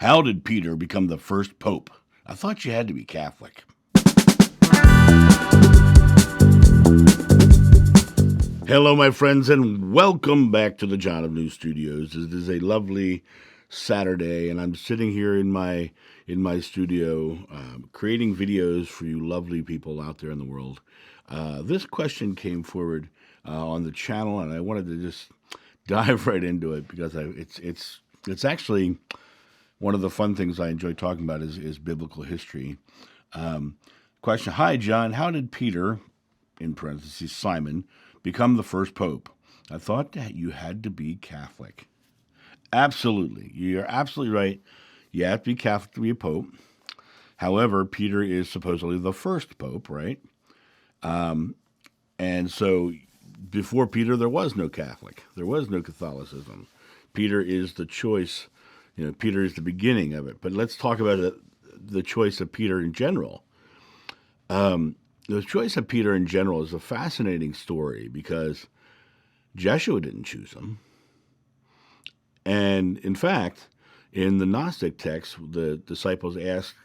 How did Peter become the first pope? I thought you had to be Catholic. Hello, my friends, and welcome back to the John of New Studios. It is a lovely Saturday, and I'm sitting here in my studio creating videos for you lovely people out there in the world. This question came forward on the channel, and I wanted to just dive right into it because it's actually one of the fun things I enjoy talking about is biblical history. Question: Hi, John. How did Peter, in parentheses Simon, become the first pope? I thought that you had to be Catholic. Absolutely. You're absolutely right. You have to be Catholic to be a pope. However, Peter is supposedly the first pope, right? And so before Peter, there was no Catholic. There was no Catholicism. Peter is the choice. Peter is the beginning of it. But let's talk about the choice of Peter in general. The choice of Peter in general is a fascinating story because Jeshua didn't choose him. And in fact, in the Gnostic text, the disciples asked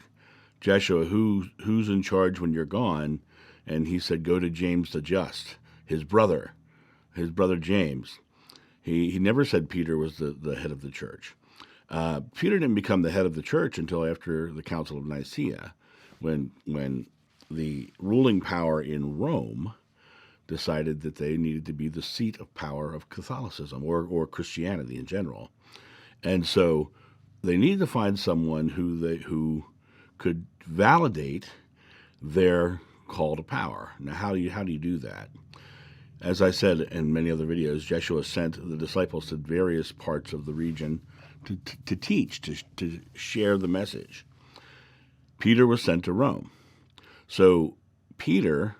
Jeshua, who's in charge when you're gone? And he said, go to James the Just, his brother James. He never said Peter was the head of the church. Peter didn't become the head of the church until after the Council of Nicaea, when the ruling power in Rome decided that they needed to be the seat of power of Catholicism or Christianity in general. And so they needed to find someone who could validate their call to power. Now, how do you do that? As I said in many other videos, Jeshua sent the disciples to various parts of the region to teach, to share the message. Peter was sent to Rome. So Peter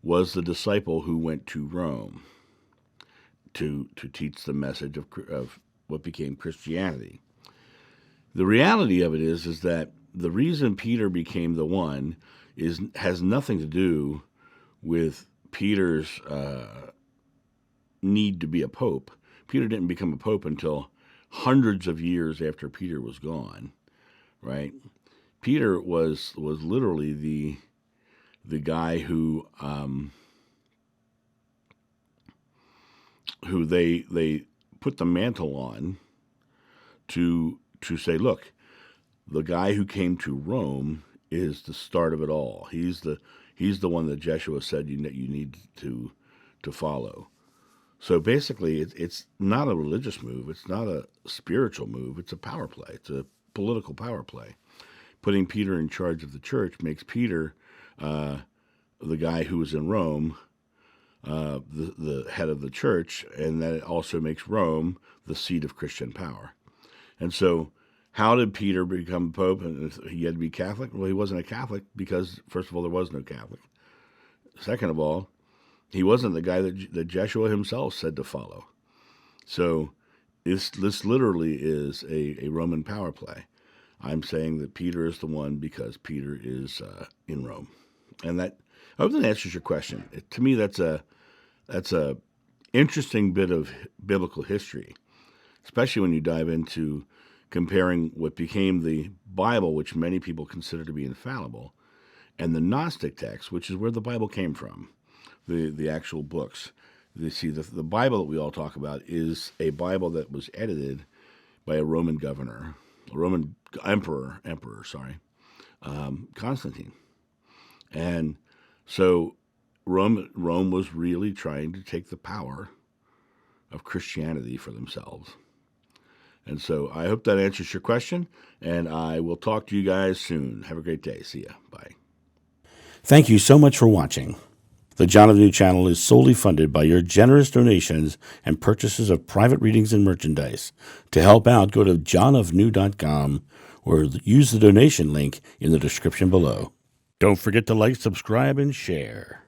was the disciple who went to Rome to teach the message of what became Christianity. The reality of it is that the reason Peter became the one has nothing to do with Peter's need to be a pope. Peter didn't become a pope until hundreds of years after Peter was gone, right? Peter was literally the guy who they put the mantle on to say, look, the guy who came to Rome is the start of it all. He's the one that Jeshua said you need to follow. So basically, it's not a religious move. It's not a spiritual move. It's a power play. It's a political power play. Putting Peter in charge of the church makes Peter the guy who was in Rome, the head of the church, and that also makes Rome the seat of Christian power. And so how did Peter become Pope? And he had to be Catholic? Well, he wasn't a Catholic because, first of all, there was no Catholic. Second of all, he wasn't the guy that Jeshua himself said to follow. So this literally is a Roman power play. I'm saying that Peter is the one because Peter is in Rome. And that, I hope that answers your question. To me, that's a interesting bit of biblical history, especially when you dive into comparing what became the Bible, which many people consider to be infallible, and the Gnostic text, which is where the Bible came from, the actual books. You see, the Bible that we all talk about is a Bible that was edited by a Roman governor, a Roman emperor, Constantine. And so Rome was really trying to take the power of Christianity for themselves. And so I hope that answers your question, and I will talk to you guys soon. Have a great day. See ya. Bye. Thank you so much for watching. The John of New channel is solely funded by your generous donations and purchases of private readings and merchandise. To help out, go to johnofnew.com or use the donation link in the description below. Don't forget to like, subscribe, and share.